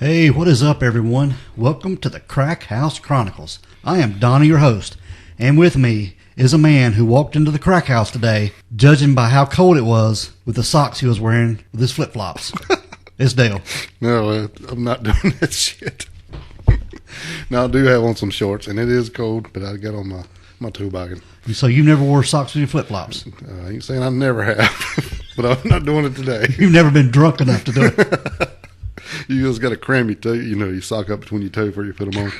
Hey, what is up, everyone? Welcome to the Crack House Chronicles. I am Donnie, your host, and with me is a man who walked into the crack house today, judging by how cold it was, with the socks he was wearing with his flip-flops. It's Dale. No, I'm not doing that shit. Now, I do have on some shorts, and it is cold, but I got on my toboggan. So you never wore socks with your flip-flops? I ain't saying I never have, but I'm not doing it today. You've never been drunk enough to do it. You just got to cram your toe, your sock up between your toe before you put them on.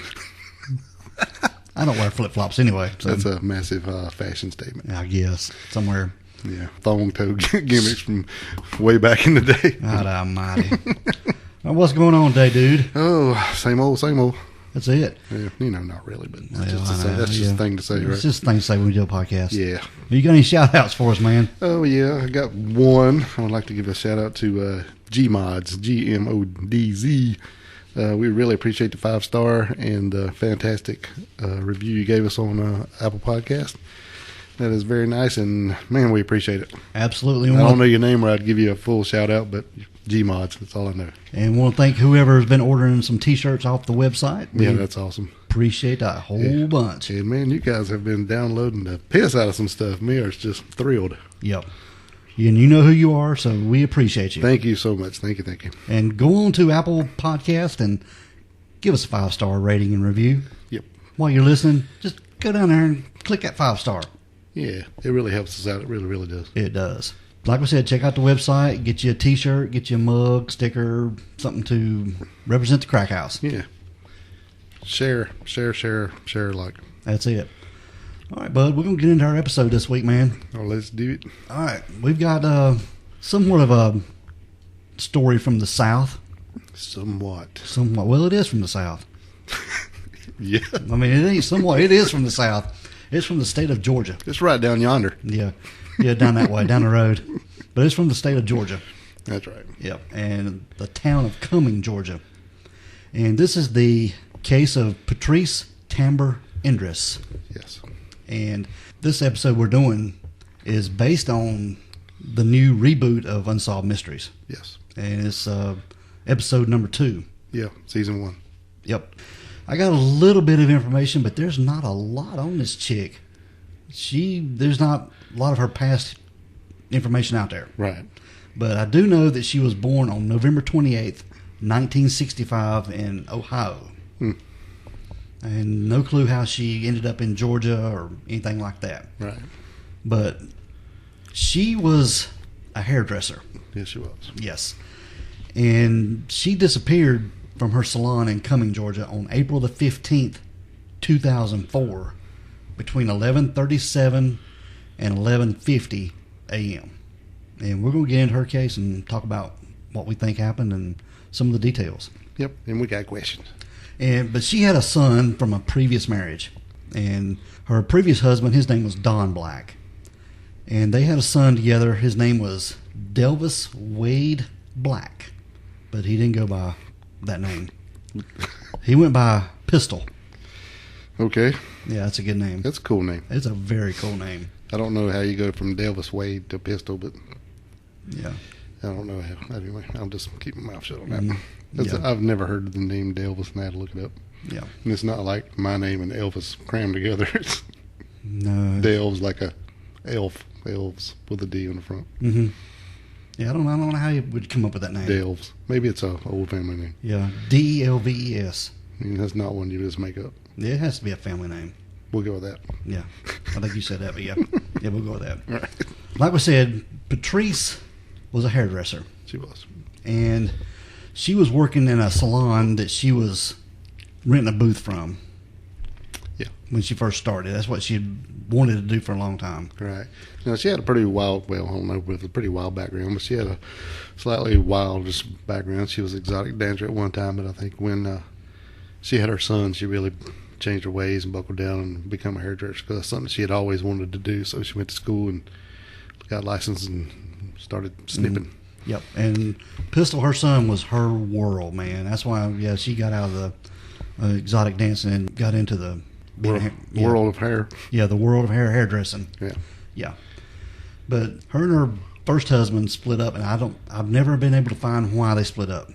I don't wear flip-flops anyway. So. That's a massive fashion statement. I guess, somewhere. Yeah, thong toe gimmicks from way back in the day. God almighty. Well, what's going on today, dude? Oh, same old, same old. That's it. Yeah, not really, but that's just a thing to say, right? It's just a thing to say when we do a podcast. Yeah. You got any shout-outs for us, man? Oh, yeah, I got one. I would like to give a shout-out to Gmods, Gmodz. We really appreciate the 5-star and fantastic review you gave us on Apple Podcast. That is very nice, and, man, we appreciate it. Absolutely. I don't know your name, or I'd give you a full shout-out, but Gmods, that's all I know. And want to thank whoever has been ordering some T-shirts off the website. Yeah, that's awesome. Appreciate that a whole bunch. And, man, you guys have been downloading the piss out of some stuff. Me, are just thrilled. Yep. And you know who you are, so we appreciate you. Thank you so much. Thank you. And go on to Apple Podcast and give us a 5-star rating and review. Yep. While you're listening, just go down there and click that 5-star. Yeah, it really helps us out. It really, really does. It does. Like I said, check out the website, get you a T-shirt, get you a mug, sticker, something to represent the Crack House. Yeah. Share, like. That's it. All right, bud, we're going to get into our episode this week, man. Oh, let's do it. All right, we've got somewhat of a story from the South. Somewhat. Well, it is from the South. Yeah. I mean, it ain't somewhat. It is from the South. It's from the state of Georgia. It's right down yonder. Yeah, down that way, down the road. But it's from the state of Georgia. That's right. Yep, and the town of Cumming, Georgia. And this is the case of Patrice Endres. Yes. And this episode we're doing is based on the new reboot of Unsolved Mysteries. Yes. And it's episode number 2. Yeah, season 1. Yep. I got a little bit of information, but there's not a lot on this chick. There's not a lot of her past information out there. Right. But I do know that she was born on November 28th, 1965 in Ohio. And no clue how she ended up in Georgia or anything like that. Right. But she was a hairdresser. Yes, she was. Yes. And she disappeared from her salon in Cumming, Georgia on April the 15th, 2004 between 11:37 and 11:50 a.m. And we're going to get into her case and talk about what we think happened and some of the details. Yep, and we got questions. But she had a son from a previous marriage. And her previous husband, his name was Don Black. And they had a son together. His name was Delvis Wade Black. But he didn't go by that name. He went by Pistol. Okay. Yeah, that's a good name. That's a cool name. It's a very cool name. I don't know how you go from Delvis Wade to Pistol, but yeah, I don't know how. Anyway, I'll just keep my mouth shut on that. Yeah. I've never heard of the name Delvis, and I had to look it up. Yeah. And it's not like my name and Elvis crammed together. It's no. Delv's like a elf. Elves with a D on the front. Mm-hmm. Yeah, I don't know how you would come up with that name. Delves. Maybe it's a old family name. Yeah, Delves. I mean, that's not one you just make up. Yeah, it has to be a family name. We'll go with that. Yeah, I think you said that, but yeah, we'll go with that. All right. Like we said, Patrice was a hairdresser. She was. And she was working in a salon that she was renting a booth from. Yeah. When she first started. That's what she had wanted to do for a long time. Right. Now, she had a pretty wild, well, I don't know, with a pretty wild background, but she had a slightly wild just background. She was exotic dancer at one time, but I think when she had her son, she really changed her ways and buckled down and become a hairdresser because that's something she had always wanted to do. So she went to school and got licensed and started snipping. Yep. And Pistol, her son, was her world, man. That's why, she got out of the exotic dancing and got into the world of hair. Yeah, the world of hairdressing. Yeah. Yeah. But her and her first husband split up, and I've never been able to find why they split up.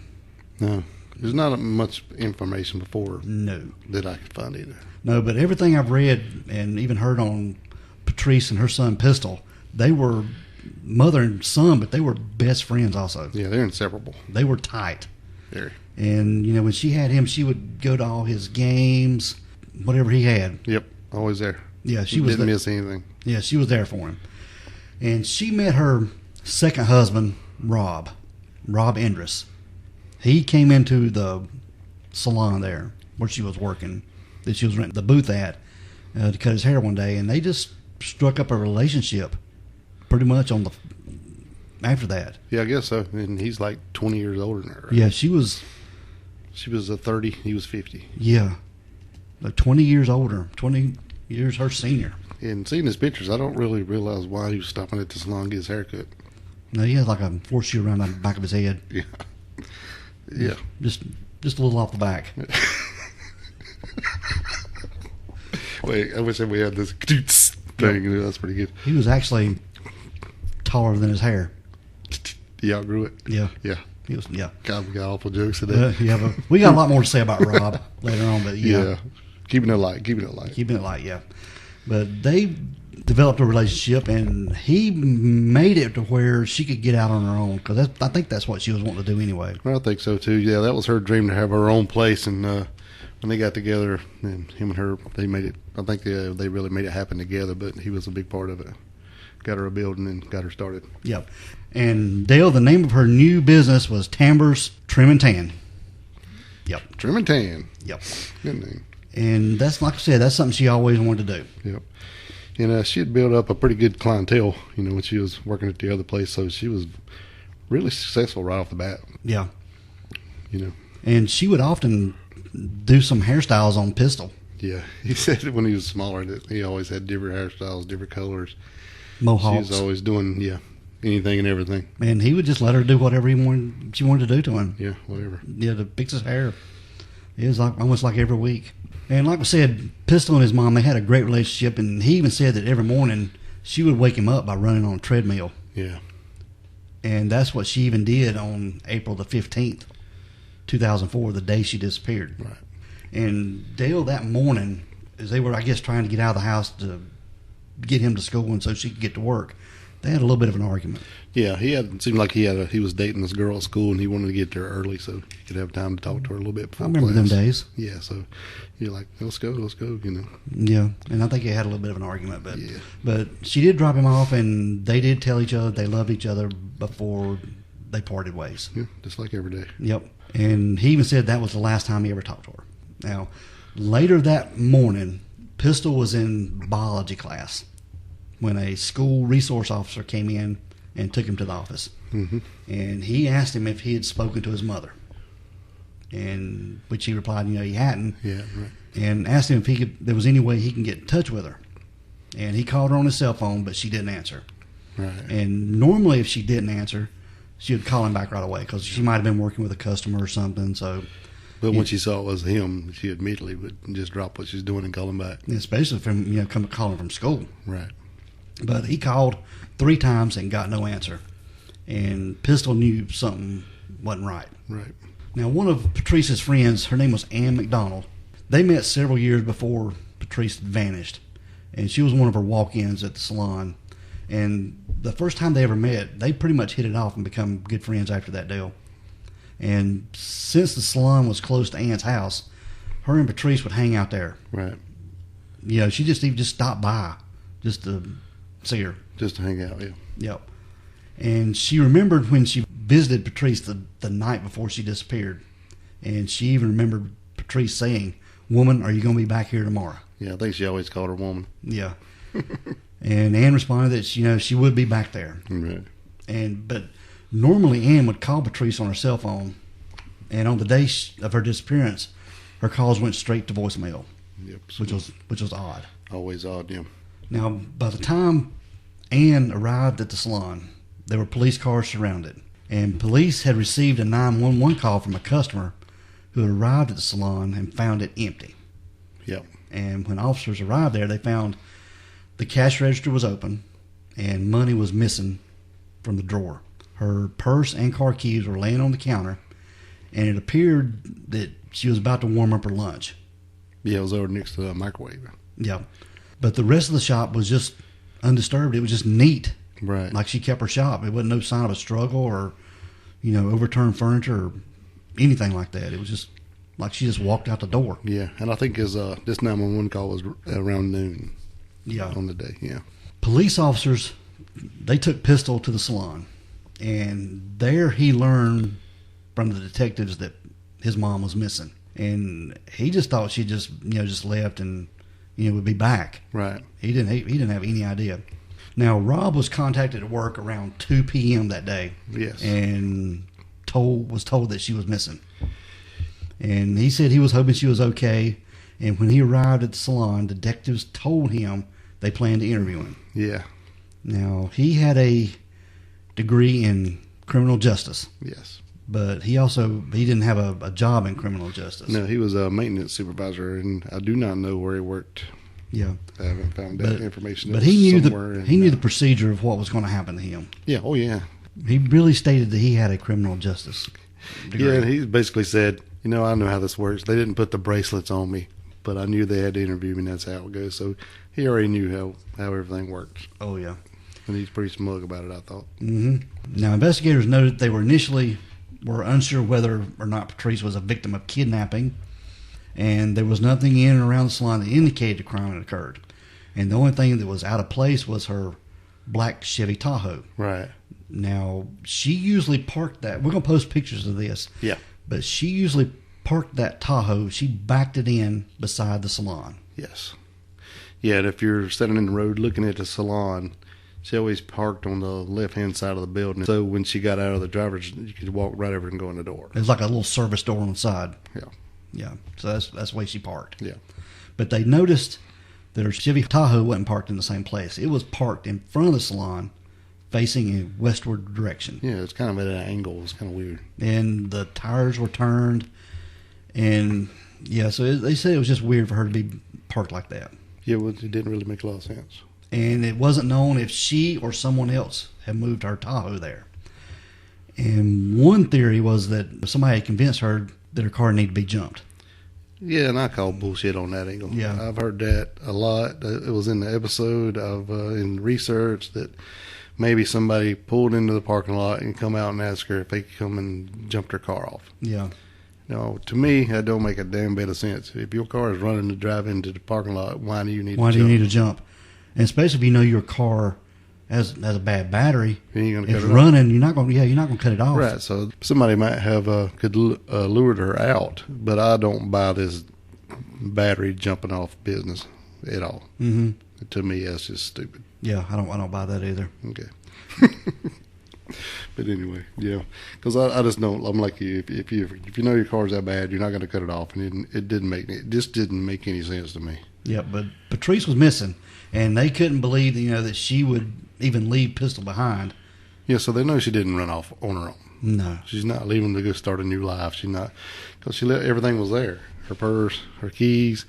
No. There's not much information before No. that I could find either. No, but everything I've read and even heard on Patrice and her son Pistol, they were mother and son, but they were best friends also. Yeah, they're inseparable. They were tight. Very. And, you know, when she had him, she would go to all his games, whatever he had. Yep, always there. Yeah, she was didn't miss anything. Yeah, she was there for him. And she met her second husband, Rob Endres. He came into the salon there where she was working, that she was renting the booth at, to cut his hair one day, and they just struck up a relationship pretty much after that. Yeah, I guess so. And he's like 20 years older than her. Right? Yeah, she was a 30, he was 50. Yeah, like 20 years older, 20 years her senior. And seeing his pictures, I don't really realize why he was stopping at the salon to get his hair cut. No, he had like a horseshoe around the back of his head. Yeah. Yeah. Just a little off the back. Wait, I wish we had this thing. Yep. That's pretty good. He was actually taller than his hair. He outgrew it? Yeah. Yeah. He was, yeah. God, we got awful jokes today. Yeah, but we got a lot more to say about Rob later on, but yeah. Keeping it light. Keeping it light, yeah. But they developed a relationship, and he made it to where she could get out on her own, because I think that's what she was wanting to do anyway. I think so too. Yeah, that was her dream, to have her own place. And when they got together, and him and her, they made it. I think they really made it happen together. But he was a big part of it. Got her a building and got her started. Yep. And Dale, the name of her new business was Tamber's Trim and Tan. Yep. Trim and Tan. Yep. Good name. And that's, like I said, that's something she always wanted to do. Yep. And she had built up a pretty good clientele, when she was working at the other place. So she was really successful right off the bat. Yeah. And she would often do some hairstyles on Pistol. Yeah. He said that when he was smaller that he always had different hairstyles, different colors. Mohawks. She was always doing, anything and everything. And he would just let her do whatever she wanted to do to him. Yeah, whatever. Yeah, to fix his hair. It was almost like every week. And like I said, Pistol and his mom, they had a great relationship, and he even said that every morning she would wake him up by running on a treadmill. Yeah. And that's what she even did on April the 15th, 2004, the day she disappeared. Right. And Dale, that morning, as they were, I guess, trying to get out of the house to get him to school and so she could get to work, they had a little bit of an argument. Yeah, it seemed like he was dating this girl at school, and he wanted to get there early so he could have time to talk to her a little bit before I remember class. them days. Yeah, so you're like, let's go. Yeah, and I think they had a little bit of an argument, but she did drop him off, and they did tell each other they loved each other before they parted ways. Yeah, just like every day. Yep, and he even said that was the last time he ever talked to her. Now, later that morning, Pistol was in biology class when a school resource officer came in and took him to the office. Mm-hmm. And he asked him if he had spoken to his mother, and which he replied, he hadn't. Yeah, right. And asked him if there was any way he can get in touch with her. And he called her on his cell phone, but she didn't answer. Right. And normally if she didn't answer, she would call him back right away, because she might have been working with a customer or something. So, but when she saw it was him, she immediately would just drop what she's doing and call him back. especially from calling from school. Right. But he called 3 times and got no answer. And Pistol knew something wasn't right. Right. Now, one of Patrice's friends, her name was Mcdonald. They met several years before Patrice had vanished. And she was one of her walk-ins at the salon. And the first time they ever met, they pretty much hit it off and become good friends after that deal. And since the salon was close to Ann's house, her and Patrice would hang out there. Right. She just stopped by just to see her. Just to hang out, yeah. Yep. And she remembered when she visited Patrice the night before she disappeared. And she even remembered Patrice saying, "Woman, are you going to be back here tomorrow?" Yeah, I think she always called her woman. Yeah. And Ann responded that she would be back there. Right. But normally Ann would call Patrice on her cell phone, and on the day of her disappearance, her calls went straight to voicemail. Yep. Which was odd. Always odd, yeah. Now, by the time Ann arrived at the salon, there were police cars surrounded, and police had received a 911 call from a customer who had arrived at the salon and found it empty. Yep. And when officers arrived there, they found the cash register was open and money was missing from the drawer. Her purse and car keys were laying on the counter, and it appeared that she was about to warm up her lunch. Yeah, it was over next to the microwave. Yeah. But the rest of the shop was just undisturbed. It was just neat. Right. Like she kept her shop. It wasn't no sign of a struggle or, overturned furniture or anything like that. It was just like she just walked out the door. Yeah, and I think this 911 call was around noon. Yeah. On the day, yeah. Police officers, they took Pistol to the salon. And there he learned from the detectives that his mom was missing. And he just thought she just left and, would be back. Right. He didn't have any idea. Now, Rob was contacted at work around 2 p.m. that day. Yes. And was told that she was missing. And he said he was hoping she was okay. And when he arrived at the salon, detectives told him they planned to interview him. Yeah. Now, he had a degree in criminal justice. Yes. But he didn't have a job in criminal justice. No, he was a maintenance supervisor, and I do not know where he worked. Yeah. I haven't found that information. But he knew the procedure of what was going to happen to him. Yeah. Oh, yeah. He really stated that he had a criminal justice degree. Yeah, and he basically said, I know how this works. They didn't put the bracelets on me, but I knew they had to interview me, and that's how it goes. So he already knew how everything works. Oh, yeah. And he's pretty smug about it, I thought. Mm-hmm. Now, investigators noted they were unsure whether or not Patrice was a victim of kidnapping, and there was nothing in and around the salon that indicated the crime had occurred. And the only thing that was out of place was her black Chevy Tahoe. Right. Now, she usually parked that. We're going to post pictures of this. Yeah. But she usually parked that Tahoe. She backed it in beside the salon. Yes. Yeah, and if you're sitting in the road looking at the salon, she always parked on the left-hand side of the building. So when she got out of the driver's, you could walk right over and go in the door. There's like a little service door on the side. Yeah. Yeah. So that's the way she parked. Yeah. But they noticed that her Chevy Tahoe wasn't parked in the same place. It was parked in front of the salon, facing a westward direction. Yeah, it's kind of at an angle. It's kind of weird. And the tires were turned. And, yeah, so they said it was just weird for her to be parked like that. Yeah, well, it didn't really make a lot of sense. And it wasn't known if she or someone else had moved her Tahoe there. And one theory was that somebody had convinced her that her car needed to be jumped. Yeah, and I call bullshit on that angle. Yeah. I've heard that a lot. It was in the episode of in research that maybe somebody pulled into the parking lot and come out and asked her if they could come and jump her car off. Yeah. No, to me, that don't make a damn bit of sense. If your car is running to drive into the parking lot, why do you need to jump? And especially if you know your car has a bad battery, it's running, you're not going to cut it off. Right. So somebody might have could lured her out, but I don't buy this battery jumping off business at all. Mm-hmm. To me, that's just stupid. Yeah, I don't buy that either. Okay. But anyway, yeah, because I just don't. I'm like you. If you know your car's that bad, you're not going to cut it off, and it just didn't make any sense to me. Yeah, but Patrice was missing, and they couldn't believe that she would even leave Pistol behind. Yeah, so they know she didn't run off on her own. No, she's not leaving to go start a new life. She's not, because everything was there. Her purse, her keys.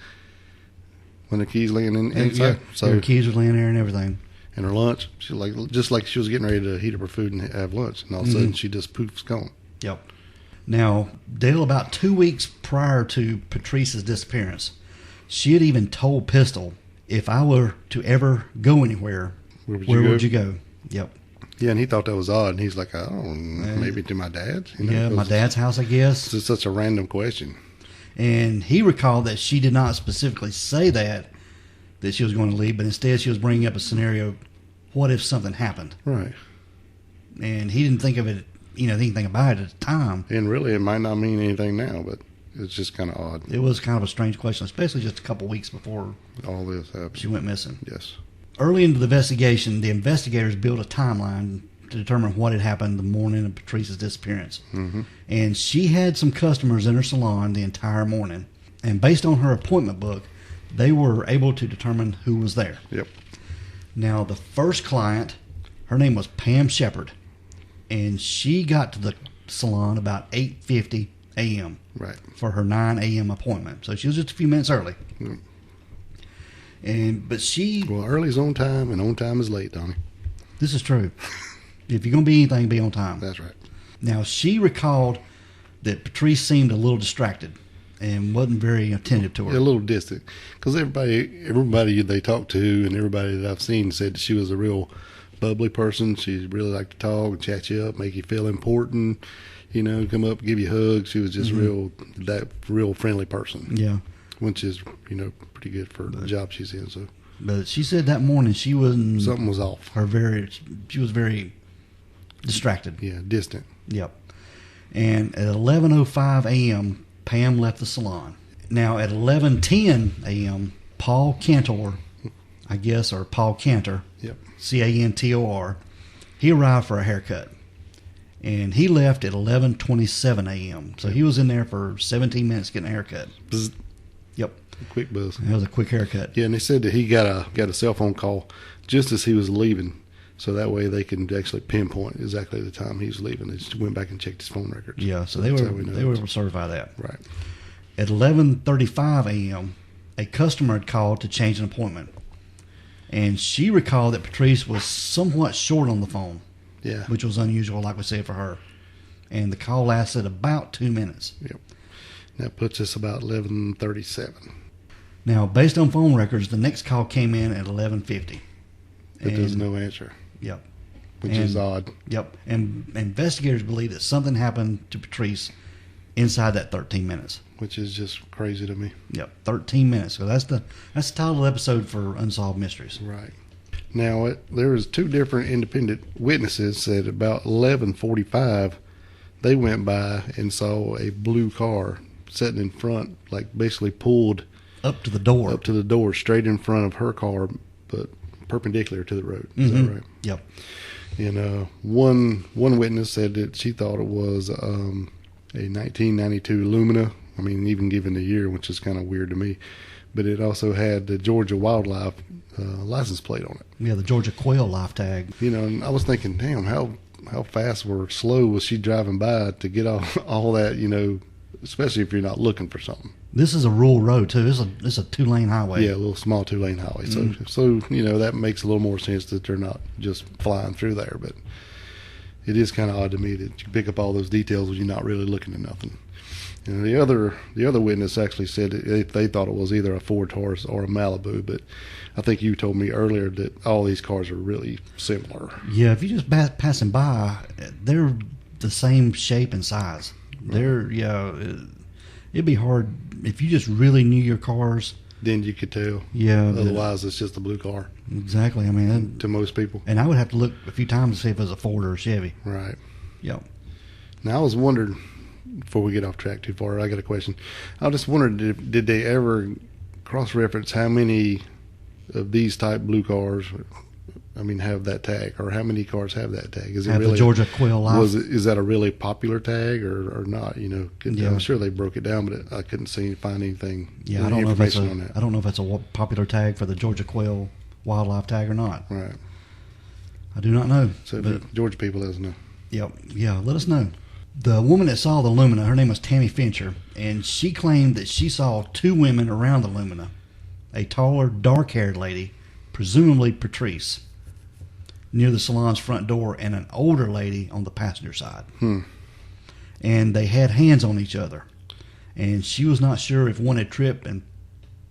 When the keys laying inside, yeah, so her keys were laying there and everything. And her lunch, she just like she was getting ready to heat up her food and have lunch, and all of a sudden she just poof's gone. Yep. Now, Dale, about 2 weeks prior to Patrice's disappearance, she had even told Pistol, if I were to ever go anywhere, where would you go? Yep. Yeah, and he thought that was odd, and he's like, I don't know, maybe to my dad's? Yeah, my dad's house, I guess. It's such a random question. And he recalled that she did not specifically say that she was going to leave, but instead she was bringing up a scenario, what if something happened? Right. And he didn't think of it, anything about it at the time. And really, it might not mean anything now, but it's just kind of odd. It was kind of a strange question, especially just a couple weeks before all this happened. She went missing. Yes. Early into the investigation, the investigators built a timeline to determine what had happened the morning of Patrice's disappearance. Mm-hmm. And she had some customers in her salon the entire morning. And based on her appointment book, they were able to determine who was there. Yep. Now, the first client, her name was Pam Shepard, and she got to the salon about 8:50 a.m. Right. For her 9 a.m. appointment. So she was just a few minutes early. Yep. Well, early's on time, and on time is late, Donnie. This is true. If you're going to be anything, be on time. That's right. Now, she recalled that Patrice seemed a little distracted and wasn't very attentive to her. A little distant, because everybody they talked to and everybody that I've seen said that she was a real bubbly person. She really liked to talk, chat you up, make you feel important. Come up, give you hugs. She was just real friendly person. Yeah, which is pretty good for the job she's in. So, but she said that morning she wasn't. Something was off. She was very distracted. Yeah, distant. Yep. And at 11:05 a.m., Pam left the salon. Now at 11:10 a.m., Paul Cantor, or Paul Cantor, yep, Cantor, he arrived for a haircut. And he left at 11:27 a.m. So he was in there for 17 minutes getting a haircut. Bzz. Yep. A quick buzz. That was a quick haircut. Yeah, and they said that he got a cell phone call just as he was leaving. So that way they can actually pinpoint exactly the time he was leaving. They just went back and checked his phone records. Yeah, so they were able to certify that. Right. At 11:35 a.m., a customer had called to change an appointment. And she recalled that Patrice was somewhat short on the phone. Yeah. Which was unusual, like we said, for her. And the call lasted about 2 minutes. Yep. That puts us about 11:37. Now, based on phone records, the next call came in at 11:50. But there's no answer. Yep. Which is odd. Yep. And investigators believe that something happened to Patrice inside that 13 minutes. Which is just crazy to me. Yep. 13 minutes. So that's the title of the episode for Unsolved Mysteries. Right. Now, there was two different independent witnesses that about 11:45, they went by and saw a blue car sitting in front, like basically pulled up to the door, straight in front of her car, but perpendicular to the road. Is that right? Yep. And one witness said that she thought it was a 1992 Lumina. I mean, even given the year, which is kind of weird to me. But it also had the Georgia Wildlife license plate on it. Yeah, the Georgia Quail life tag. And I was thinking, damn, how fast or slow was she driving by to get all that, especially if you're not looking for something. This is a rural road, too. This is a 2-lane highway. Yeah, a little small 2-lane highway. So that makes a little more sense that they're not just flying through there. But it is kind of odd to me that you pick up all those details when you're not really looking at nothing. And the other witness actually said they thought it was either a Ford Taurus or a Malibu, but I think you told me earlier that all these cars are really similar. Yeah, if you just passing by, they're the same shape and size. Right. It'd be hard if you just really knew your cars. Then you could tell. Yeah. Otherwise, it's just a blue car. Exactly. I mean, to most people. And I would have to look a few times to see if it was a Ford or a Chevy. Right. Yep. Now I was wondering, before we get off track too far, I got a question. I just wondered, did they ever cross-reference how many of these type blue cars, have that tag, or how many cars have that tag? Is it have really the Georgia Quail Life? Is that a really popular tag or not? Yeah. I'm sure they broke it down, but I couldn't find anything. Yeah, I don't know if that's a popular tag for the Georgia Quail wildlife tag or not. Right. I do not know. So the Georgia people let us know. Yep. Yeah, let us know. The woman that saw the Lumina, her name was Tammy Fincher, and she claimed that she saw two women around the Lumina. A taller, dark-haired lady, presumably Patrice, near the salon's front door, and an older lady on the passenger side. And they had hands on each other. And she was not sure if one had tripped and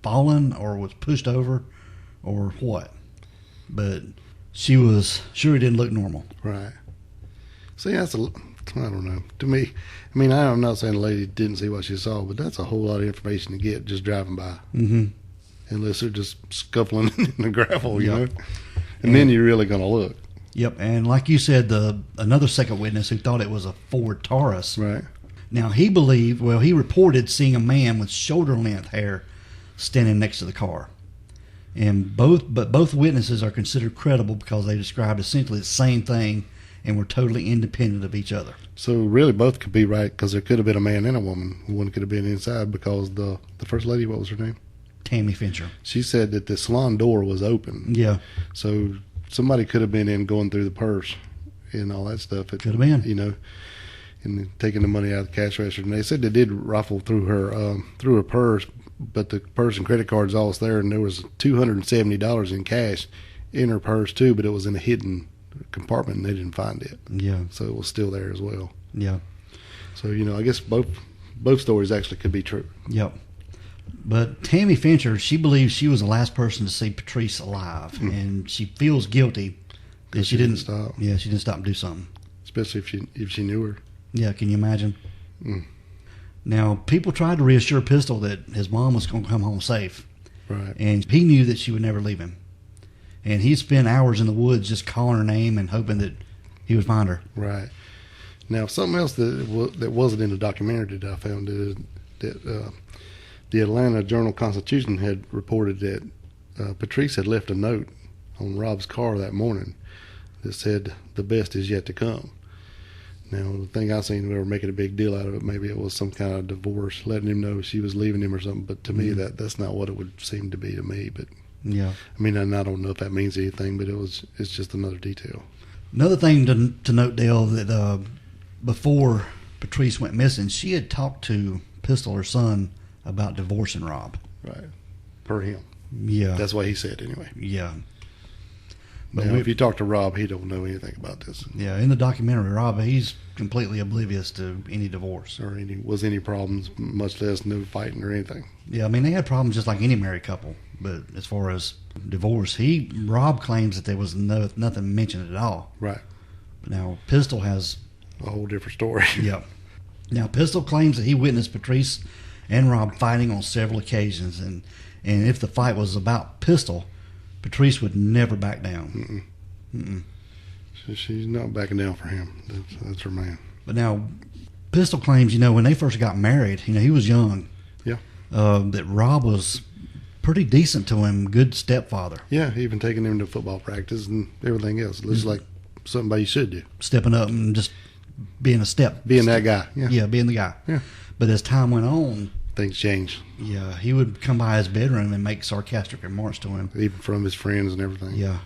fallen or was pushed over or what. But she was sure it didn't look normal. Right. See, I don't know. To me, I'm not saying the lady didn't see what she saw, but that's a whole lot of information to get just driving by. Mm-hmm. Unless they're just scuffling in the gravel, you know? And then you're really going to look. Yep. And like you said, another second witness who thought it was a Ford Taurus. Right. Now, he reported seeing a man with shoulder-length hair standing next to the car. But both witnesses are considered credible because they described essentially the same thing and were totally independent of each other. So really both could be right because there could have been a man and a woman. One could have been inside because the first lady, what was her name? Tammy Fincher. She said that the salon door was open. Yeah. So somebody could have been in going through the purse and all that stuff. Could have been. And taking the money out of the cash register. And they said they did rifle through her purse, but the purse and credit cards all was there, and there was $270 in cash in her purse too, but it was in a hidden compartment and they didn't find it. Yeah. So it was still there as well. Yeah. So, I guess both stories actually could be true. Yep. But Tammy Fincher, she believes she was the last person to see Patrice alive, and she feels guilty that she didn't stop. Yeah, she didn't stop and do something. Especially if she knew her. Yeah, can you imagine? Now, people tried to reassure Pistol that his mom was going to come home safe. Right. And he knew that she would never leave him. And he spent hours in the woods just calling her name and hoping that he would find her. Right. Now, something else that wasn't in the documentary that I found is that the Atlanta Journal-Constitution had reported that Patrice had left a note on Rob's car that morning that said, "The best is yet to come." Now, the thing I seen, they were making a big deal out of it. Maybe it was some kind of divorce, letting him know she was leaving him or something. But to me, that's not what it would seem to be to me. But yeah, I mean, and I don't know if that means anything, but it's just another detail. Another thing to note, Dale, that before Patrice went missing, she had talked to Pistol, her son, about divorcing Rob. Right. Per him. Yeah. That's what he said anyway. Yeah. But now, if you talk to Rob, he don't know anything about this. Yeah, in the documentary, Rob, he's completely oblivious to any divorce. Or any problems, much less no fighting or anything. Yeah, I mean, they had problems just like any married couple. But as far as divorce, Rob claims that there was nothing mentioned at all. Right. Now, Pistol has a whole different story. Yeah. Now, Pistol claims that he witnessed Patrice and Rob fighting on several occasions, and if the fight was about Pistol, Patrice would never back down. So she's not backing down for him. That's her man. But now, Pistol claims, when they first got married, he was young. Yeah. That Rob was pretty decent to him, good stepfather. Yeah, even taking him to football practice and everything else. It looks like somebody should do. Stepping up and just being a step. Being that guy. Yeah, being the guy. Yeah. But as time went on, things changed. Yeah, he would come by his bedroom and make sarcastic remarks to him. Even from his friends and everything. Yeah.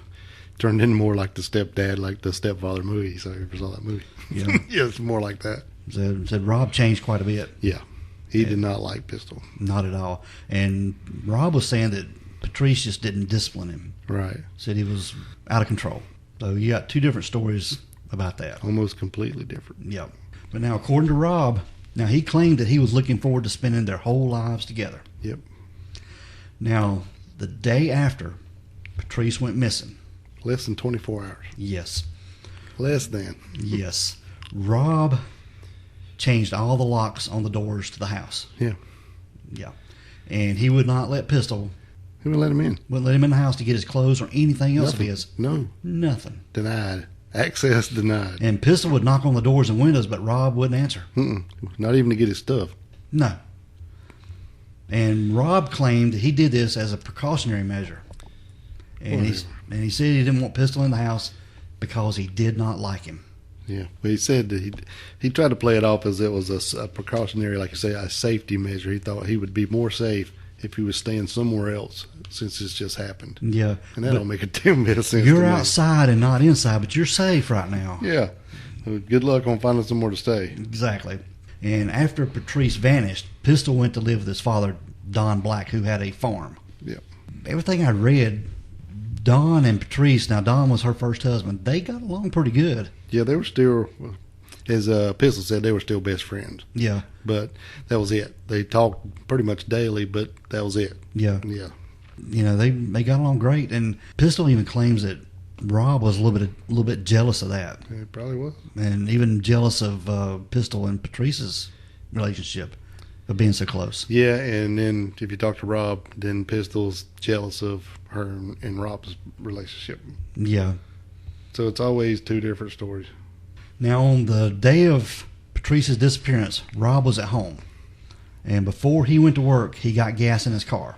Turned into more like the stepdad, like the stepfather movie. So you ever saw that movie? Yeah. Yeah, it's more like that. Said Rob changed quite a bit. Yeah. He did not like Pistol. Not at all. And Rob was saying that Patrice just didn't discipline him. Right. Said he was out of control. So you got two different stories about that. Almost completely different. Yep. But now, according to Rob, he claimed that he was looking forward to spending their whole lives together. Yep. Now, the day after Patrice went missing. Less than 24 hours. Yes. Less than. Yes. Rob changed all the locks on the doors to the house. Yeah. Yeah. And he would not let Pistol. He wouldn't let him in. Wouldn't let him in the house to get his clothes or anything else of his. No. Nothing. Denied. Access denied. And Pistol would knock on the doors and windows, but Rob wouldn't answer. Not even to get his stuff. No. And Rob claimed that he did this as a precautionary measure. And he said he didn't want Pistol in the house because he did not like him. Yeah, but he said that he tried to play it off as it was a precautionary, like you say, a safety measure. He thought he would be more safe if he was staying somewhere else since it's just happened. Yeah. And that don't make a damn bit of sense. You're outside and not inside, but you're safe right now. Yeah. Good luck on finding somewhere to stay. Exactly. And after Patrice vanished, Pistol went to live with his father, Don Black, who had a farm. Yeah. Everything I read, Don and Patrice, now Don was her first husband, they got along pretty good. Yeah, they were still, as Pistol said, they were still best friends. Yeah. But that was it. They talked pretty much daily, but that was it. Yeah. Yeah. They got along great, and Pistol even claims that Rob was a little bit jealous of that. He probably was. And even jealous of Pistol and Patrice's relationship of being so close. Yeah, and then if you talk to Rob, then Pistol's jealous of her and Rob's relationship. Yeah. So it's always two different stories. Now, on the day of Patrice's disappearance, Rob was at home. And before he went to work, he got gas in his car.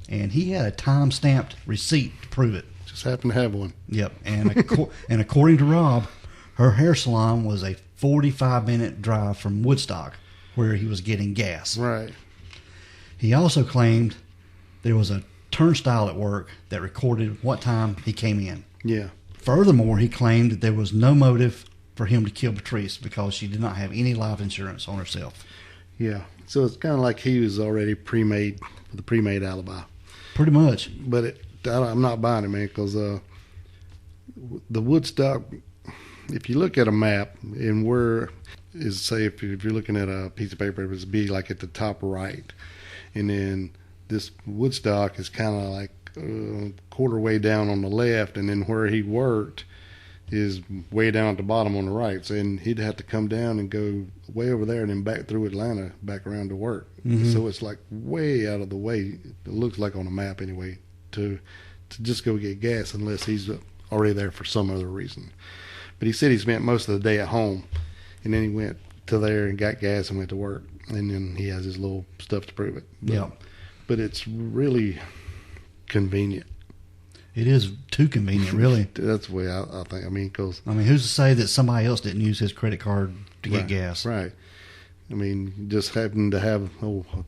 And he had a time-stamped receipt to prove it. Just happened to have one. Yep. And, and according to Rob, her hair salon was a 45-minute drive from Woodstock, where he was getting gas. Right. He also claimed there was a turnstile at work that recorded what time he came in. Yeah. Furthermore, he claimed that there was no motive for him to kill Patrice because she did not have any life insurance on herself. Yeah. So it's kind of like he was already pre-made with a pre-made alibi. Pretty much. But I'm not buying it, man, because the Woodstock, if you look at a map and where is, say, if you're looking at a piece of paper, it would be like at the top right, and then this Woodstock is kind of like quarter way down on the left, and then where he worked is way down at the bottom on the right. So, and he'd have to come down and go way over there and then back through Atlanta, back around to work. Mm-hmm. So it's like way out of the way. It looks like on a map anyway, to just go get gas unless he's already there for some other reason. But he said he spent most of the day at home, and then he went to there and got gas and went to work. And then he has his little stuff to prove it. But it's really convenient. It is too convenient, really. That's the way I think. I mean, who's to say that somebody else didn't use his credit card to get gas? Right. I mean, just happened to have.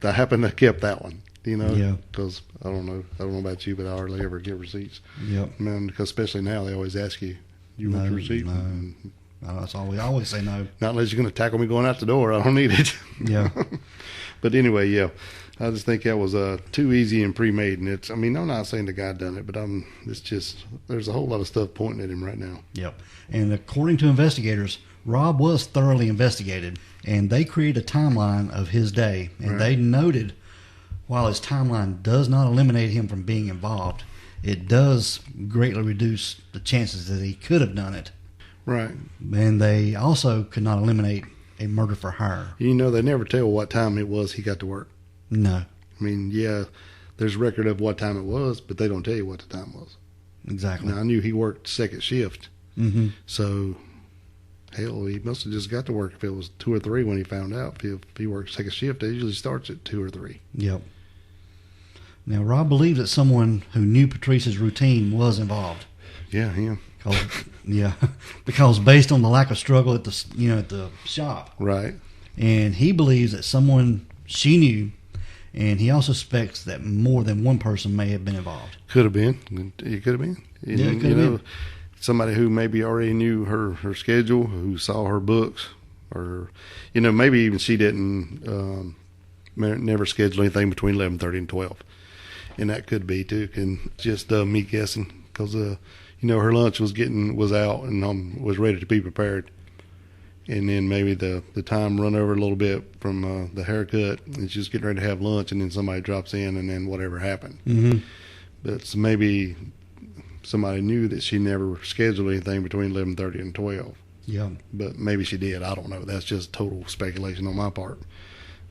I happen to kept that one. Yeah. Because I don't know about you, but I hardly ever get receipts. Yep. I mean, because especially now, they always ask you, "You want your receipt?" No. That's all. We always say no. Not unless you're going to tackle me going out the door. I don't need it. Yeah. But anyway, yeah. I just think that was too easy and pre-made, and I'm not saying the guy done it, but it's just there's a whole lot of stuff pointing at him right now. Yep. And according to investigators, Rob was thoroughly investigated, and they created a timeline of his day, and they noted while his timeline does not eliminate him from being involved, it does greatly reduce the chances that he could have done it. Right. And they also could not eliminate a murder for hire. They never tell what time it was he got to work. No. I mean, yeah, there's record of what time it was, but they don't tell you what the time was. Exactly. Now, I knew he worked second shift. Mm-hmm. So, hell, he must have just got to work if it was 2 or 3 when he found out. If he worked second shift, it usually starts at 2 or 3. Yep. Now, Rob believed that someone who knew Patrice's routine was involved. Yeah, him. Because based on the lack of struggle at the shop. Right. And he believes that someone she knew. And he also suspects that more than one person may have been involved. Could have been. It could have been. It could have been. Somebody who maybe already knew her schedule, who saw her books, or, maybe even she didn't never schedule anything between 11:30 and 12. And that could be, too. And just me guessing, because, her lunch was out and was ready to be prepared. And then maybe the time run over a little bit from the haircut, and she's getting ready to have lunch, and then somebody drops in, and then whatever happened. Mm-hmm. But maybe somebody knew that she never scheduled anything between 11:30 and 12. Yeah. But maybe she did. I don't know. That's just total speculation on my part.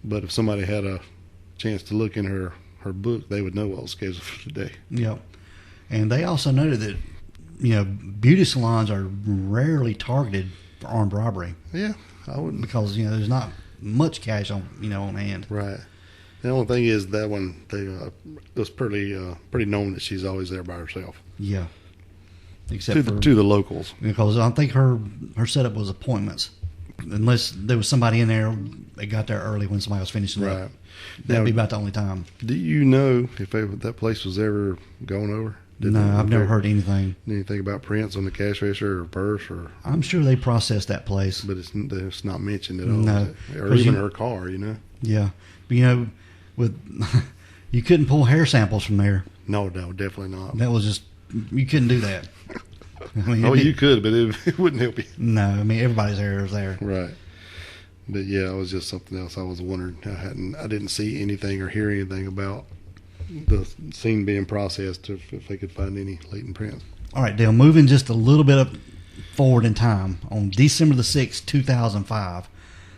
But if somebody had a chance to look in her book, they would know what was scheduled for today. Yeah. And they also noted that, beauty salons are rarely targeted for armed robbery. Yeah, I wouldn't, because there's not much cash on on hand. Right. The only thing is that one it was pretty known that she's always there by herself. Yeah. Except to the locals, because I think her setup was appointments, unless there was somebody in there that got there early when somebody was finishing right. up. That'd be about the only time. Do you know if that place was ever going over? No, I've never heard anything. Anything about prints on the cash register or purse, or I'm sure they processed that place, but it's not mentioned at all. No, or even her car, Yeah, but with you couldn't pull hair samples from there. No, definitely not. That was just you couldn't do that. You could, but it wouldn't help you. No, everybody's hair is there. Right. But yeah, it was just something else I was wondering. I didn't see anything or hear anything about the scene being processed if they could find any latent prints. All right, Dale, moving just a little bit forward in time, on December the 6th, 2005,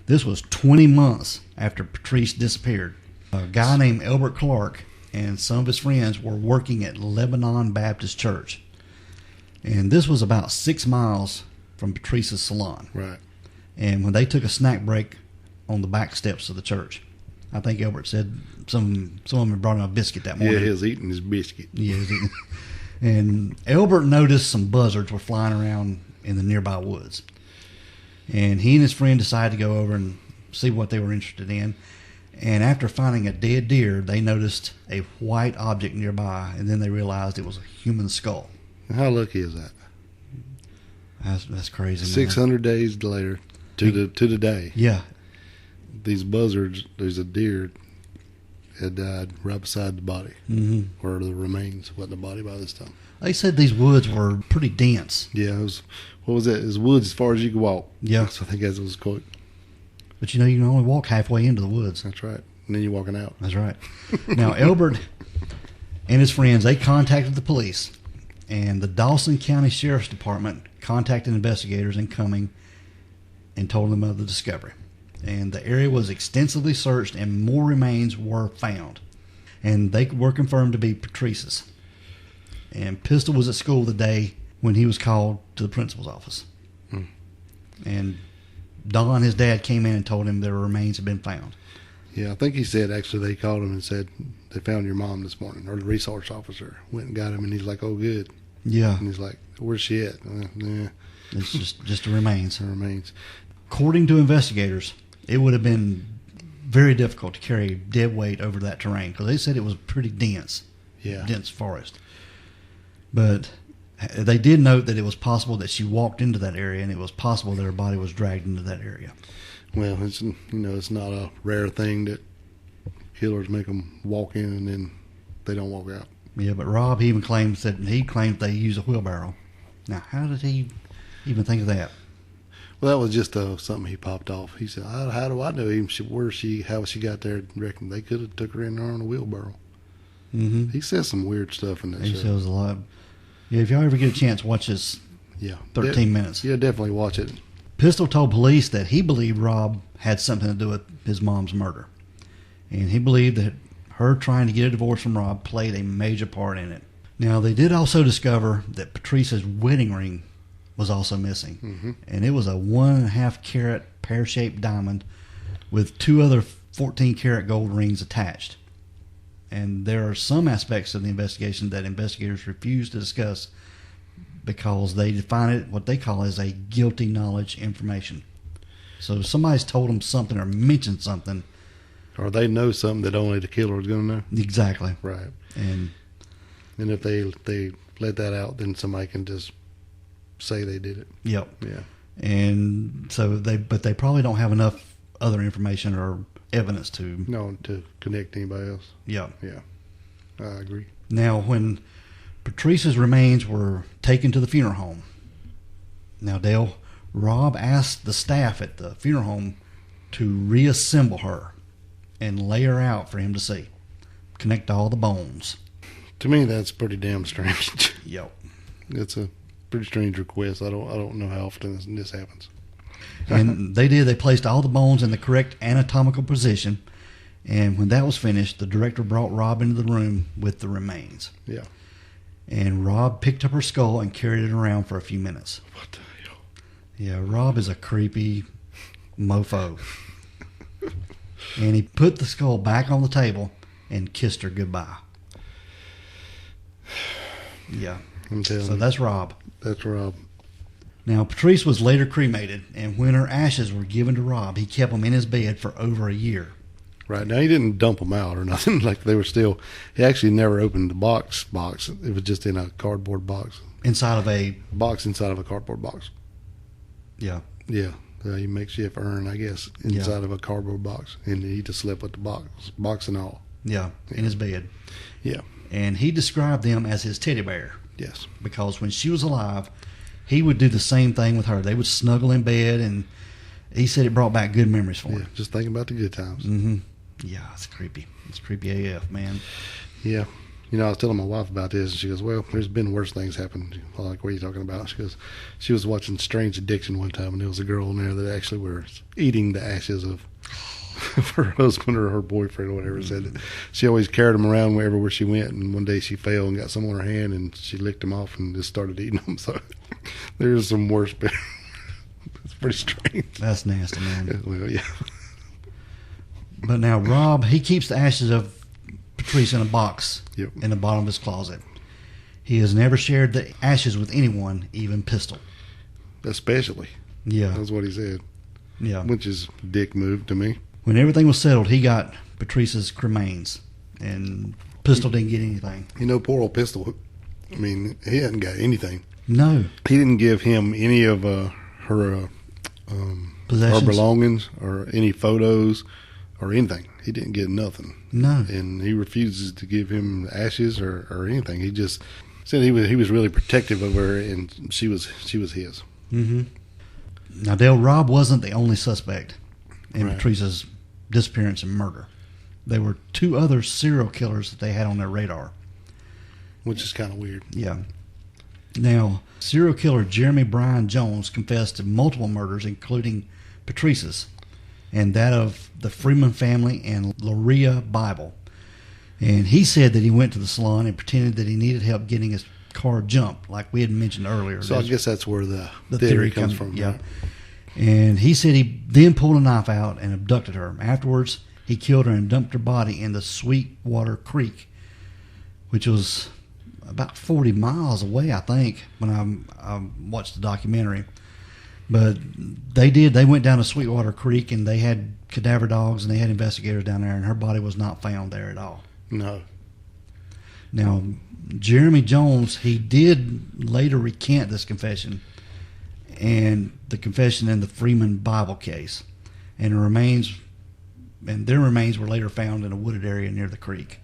this was 20 months after Patrice disappeared. A guy named Albert Clark and some of his friends were working at Lebanon Baptist Church. And this was about 6 miles from Patrice's salon. Right. And when they took a snack break on the back steps of the church, I think Albert said someone had brought him a biscuit that morning. Yeah, he was eating his biscuit. Yeah, he was eating. And Albert noticed some buzzards were flying around in the nearby woods. And he and his friend decided to go over and see what they were interested in. And after finding a dead deer, they noticed a white object nearby, and then they realized it was a human skull. How lucky is that? That's crazy. 600 days later to the day. Yeah. These buzzards, there's a deer, had died right beside the body, or the remains. Wasn't the body by this time. They said these woods were pretty dense. Yeah, it was. What was it? It was woods as far as you could walk. Yeah. So I think that was quote. But you know, you can only walk halfway into the woods. That's right. And then you're walking out. That's right. Now, Elbert and his friends, they contacted the police, and the Dawson County Sheriff's Department contacted investigators in Cumming and told them of the discovery. And the area was extensively searched, and more remains were found. And they were confirmed to be Patrice's. And Pistol was at school the day when he was called to the principal's office. And Don, his dad, came in and told him their remains had been found. Yeah, I think he said actually they called him and said they found your mom this morning, or the resource officer went and got him, and he's like, "Oh, good." Yeah. And he's like, "Where's she at?" Nah, It's just the remains. her remains. According to investigators, it would have been very difficult to carry dead weight over that terrain because they said it was pretty dense, Yeah. dense forest. But they did note that it was possible that she walked into that area, and it was possible that her body was dragged into that area. Well, it's it's not a rare thing that killers make them walk in and then they don't walk out. Yeah, but Rob, he claims they use a wheelbarrow. Now, how did he even think of that? Well, that was just something he popped off. He said, "How do I know how she got there?" Reckon they could have took her in there on a wheelbarrow. Mm-hmm. He says some weird stuff in that He show. says a lot. Yeah, if y'all ever get a chance, watch this. Yeah, 13 minutes. Yeah, definitely watch it. Pistol told police that he believed Rob had something to do with his mom's murder. And he believed that her trying to get a divorce from Rob played a major part in it. Now, they did also discover that Patrice's wedding ring was also missing. Mm-hmm. And it was a 1.5 carat pear-shaped diamond with 2 other 14 karat gold rings attached. And there are some aspects of the investigation that investigators refuse to discuss because they define it what they call as a guilty knowledge information. So if somebody's told them something or mentioned something, Or they know something that only the killer is going to know. exactly, Right. and if they let that out, then somebody can just say they did it. yep, Yeah. and so they probably don't have enough other information or evidence to, No, to connect anybody else. yep. Yeah. I agree. Now, when Patrice's remains were taken to the funeral home, now Dale, Rob asked the staff at the funeral home to reassemble her and lay her out for him to see, connect all the bones. To me, that's pretty damn strange. Yep. It's a pretty strange request. I don't know how often this happens. And they did. They placed all the bones in the correct anatomical position. And when that was finished, the director brought Rob into the room with the remains. Yeah. And Rob picked up her skull and carried it around for a few minutes. What the hell? Yeah, Rob is a creepy mofo. And he put the skull back on the table and kissed her goodbye. Yeah. I'm telling So you. that's Rob. That's Rob. Now, Patrice was later cremated, and when her ashes were given to Rob, he kept them in his bed for over a year. Right. Now, he didn't dump them out or nothing. Like, they were still... He actually never opened the box. It was just in a cardboard box. Inside of a... Box inside of a cardboard box. Yeah. Yeah. A makeshift urn, I guess, inside of a cardboard box. And he just slept with the box and all. Yeah, in his bed. Yeah. And he described them as his teddy bear. Yes. Because when she was alive, he would do the same thing with her. They would snuggle in bed, and he said it brought back good memories for Yeah. him. Just thinking about the good times. Mm-hmm. Yeah, it's creepy. It's creepy AF, man. Yeah. I was telling my wife about this, and she goes, "Well, there's been worse things happen." I'm like, "What are you talking about?" She goes, she was watching Strange Addiction one time, and there was a girl in there that actually was eating the ashes of her husband or her boyfriend or whatever. Said that she always carried them around wherever she went, and one day she fell and got some on her hand, and she licked them off and just started eating them. So there's some worse, but it's pretty strange. That's nasty, man. Well, yeah. But now Rob, he keeps the ashes of Patrice in a box Yep. in the bottom of his closet. He has never shared the ashes with anyone, even Pistol. Especially. Yeah. That's what he said, Yeah. which is a dick move to me. When everything was settled, he got Patrice's cremains, and Pistol didn't get anything. Poor old Pistol, I mean, he hadn't got anything. No. He didn't give him any of her Possessions? belongings or any photos or anything. He didn't get nothing. No. And he refuses to give him ashes or anything. He just said he was really protective of her, and she was his. Mm-hmm. Now, Dale, Rob wasn't the only suspect in Right. Patrice's disappearance and murder. There were 2 other serial killers that they had on their radar. Which is kind of weird. Yeah. Now, serial killer Jeremy Bryan Jones confessed to multiple murders, including Patrice's, and that of the Freeman family and Loria Bible. And he said that he went to the salon and pretended that he needed help getting his car jumped, like we had mentioned earlier. So I guess that's where the theory comes from. Yeah. Right? And he said he then pulled a knife out and abducted her. Afterwards, he killed her and dumped her body in the Sweetwater Creek, which was about 40 miles away, I think, when I watched the documentary. But they went down to Sweetwater Creek, and they had cadaver dogs, and they had investigators down there, and her body was not found there at all. No. Now, Jeremy Jones, he did later recant this confession and the confession in the Freeman Bible case, and their remains were later found in a wooded area near the creek.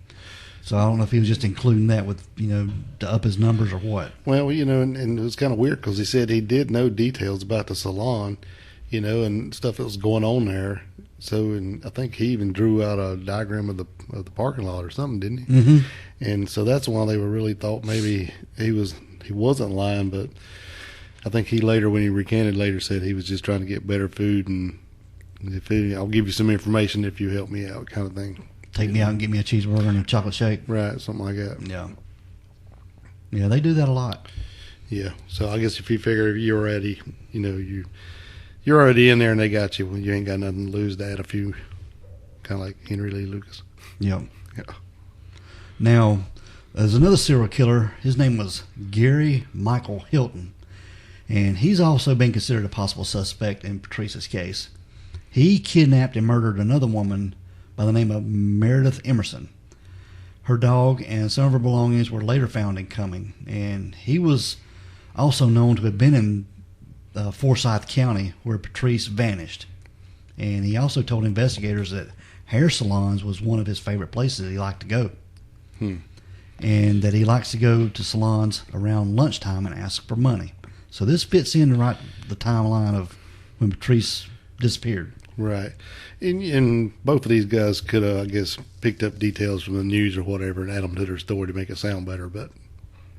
So I don't know if he was just including that with, to up his numbers or what. Well, and it was kind of weird because he said he did know details about the salon, and stuff that was going on there. So, and I think he even drew out a diagram of the parking lot or something, didn't he? Mm-hmm. And so that's why they were really thought maybe he wasn't lying, but I think he later, when he recanted later, said he was just trying to get better food, and I'll give you some information if you help me out, kind of thing. Take me out and get me a cheeseburger and a chocolate shake. Right, something like that. Yeah. Yeah, they do that a lot. Yeah. So I guess if you figure you're already, you're already in there and they got you, well, you ain't got nothing to lose to add a few, kind of like Henry Lee Lucas. Yeah. Yeah. Now, there's another serial killer. His name was Gary Michael Hilton, and he's also been considered a possible suspect in Patrice's case. He kidnapped and murdered another woman by the name of Meredith Emerson. Her dog and some of her belongings were later found in Cumming, and he was also known to have been in Forsyth County, where Patrice vanished. And he also told investigators that hair salons was one of his favorite places that he liked to go. And that he likes to go to salons around lunchtime and ask for money. So this fits in the timeline of when Patrice disappeared. Right. And both of these guys could have, I guess, picked up details from the news or whatever and add them to their story to make it sound better, but...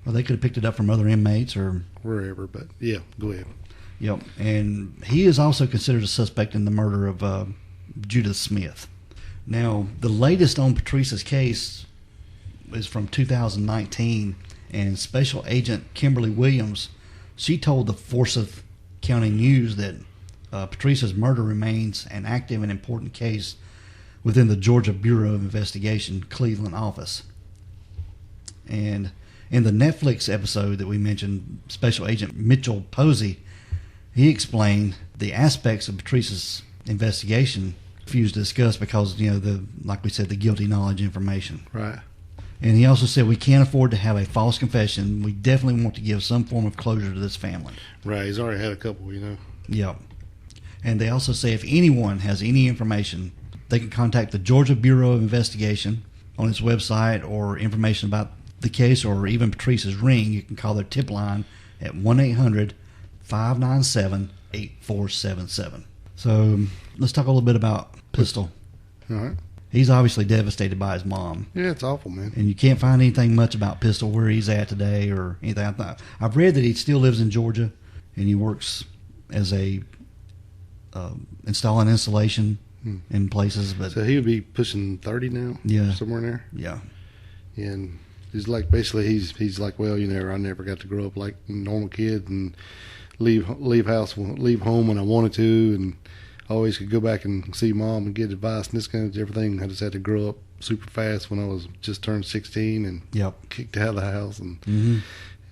Well, they could have picked it up from other inmates or... wherever, but yeah, go ahead. Yep. And he is also considered a suspect in the murder of Judith Smith. Now, the latest on Patrice's case is from 2019, and Special Agent Kimberly Williams, she told the Forsyth County News that Patrice's murder remains an active and important case within the Georgia Bureau of Investigation Cleveland office. And in the Netflix episode that we mentioned, Special Agent Mitchell Posey, he explained the aspects of Patrice's investigation refused to discuss because, like we said, the guilty knowledge information. Right. And he also said, we can't afford to have a false confession. We definitely want to give some form of closure to this family. Right. He's already had a couple, Yep. And they also say if anyone has any information, they can contact the Georgia Bureau of Investigation on its website, or information about the case or even Patrice's ring. You can call their tip line at 1-800-597-8477. So let's talk a little bit about Pistol. All right. He's obviously devastated by his mom. Yeah, it's awful, man. And you can't find anything much about Pistol, where he's at today or anything. I've read that he still lives in Georgia, and he works as a installing insulation in places. But so he would be pushing 30 now? Yeah. Somewhere in there? Yeah. And he's like, basically, he's like, well, I never got to grow up like a normal kid and leave home when I wanted to, and I always could go back and see mom and get advice and this kind of everything. I just had to grow up super fast when I was just turned 16 and kicked out of the house and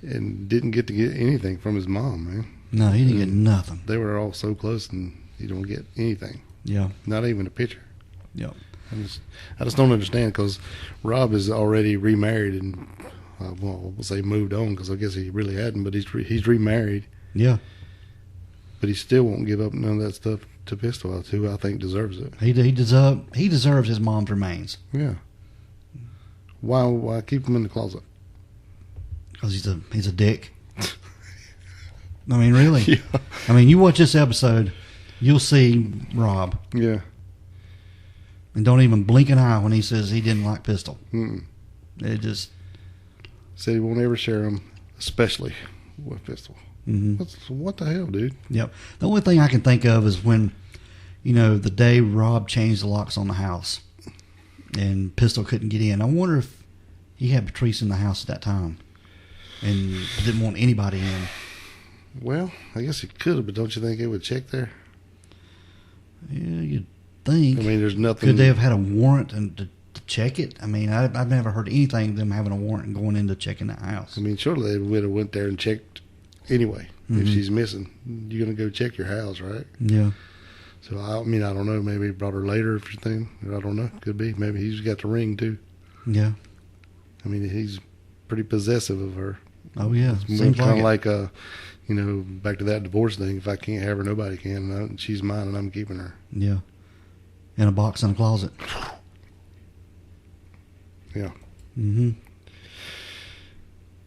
didn't get to get anything from his mom, man. No, he didn't get nothing. They were all so close, and you don't get anything. Yeah. Not even a picture. Yeah. I just don't understand, because Rob is already remarried and, we'll say moved on, because I guess he really hadn't, but he's remarried. Yeah. But he still won't give up none of that stuff to Pistol, who I think deserves it. He deserves his mom's remains. Yeah. Why keep him in the closet? Because he's a dick. I mean, really. Yeah. I mean, you watch this episode, you'll see Rob. Yeah. And don't even blink an eye when he says he didn't like Pistol. Mm-mm. It just... Said he won't ever share him, especially with Pistol. Mm-hmm. What the hell, dude? Yep. The only thing I can think of is when, the day Rob changed the locks on the house and Pistol couldn't get in. I wonder if he had Patrice in the house at that time and didn't want anybody in. Well, I guess he could have, but don't you think it would check there? Yeah, you'd think. I mean, there's nothing. Could they have had a warrant and to check it? I mean, I've never heard anything of them having a warrant and going into checking that house. I mean, surely they would have went there and checked anyway. Mm-hmm. If she's missing, you're going to go check your house, right? Yeah. So, I don't know. Maybe he brought her later if you think. I don't know. Could be. Maybe he's got the ring, too. Yeah. I mean, he's pretty possessive of her. Oh, yeah. Seems kind of like back to that divorce thing. If I can't have her, nobody can. And she's mine, and I'm keeping her. Yeah. In a box in a closet. Yeah. Mm-hmm.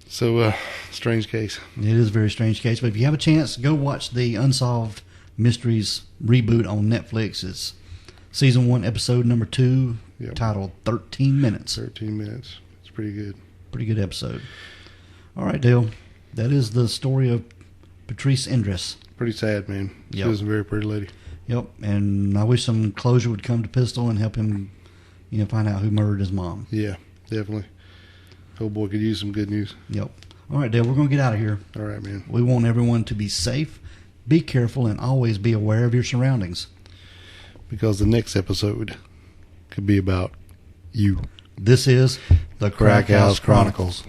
So, strange case. It is a very strange case. But if you have a chance, go watch the Unsolved Mysteries reboot on Netflix. It's season 1, episode number 2, Yep. titled 13 Minutes. 13 minutes. It's pretty good. Pretty good episode. All right, Dale. That is the story of Patrice Endres. Pretty sad, man. She Yep. was a very pretty lady. Yep. And I wish some closure would come to Pistol and help him, find out who murdered his mom. Yeah, definitely. Old boy could use some good news. Yep. All right, Dale. We're going to get out of here. All right, man. We want everyone to be safe, be careful, and always be aware of your surroundings. Because the next episode could be about you. This is the Crack House Chronicles.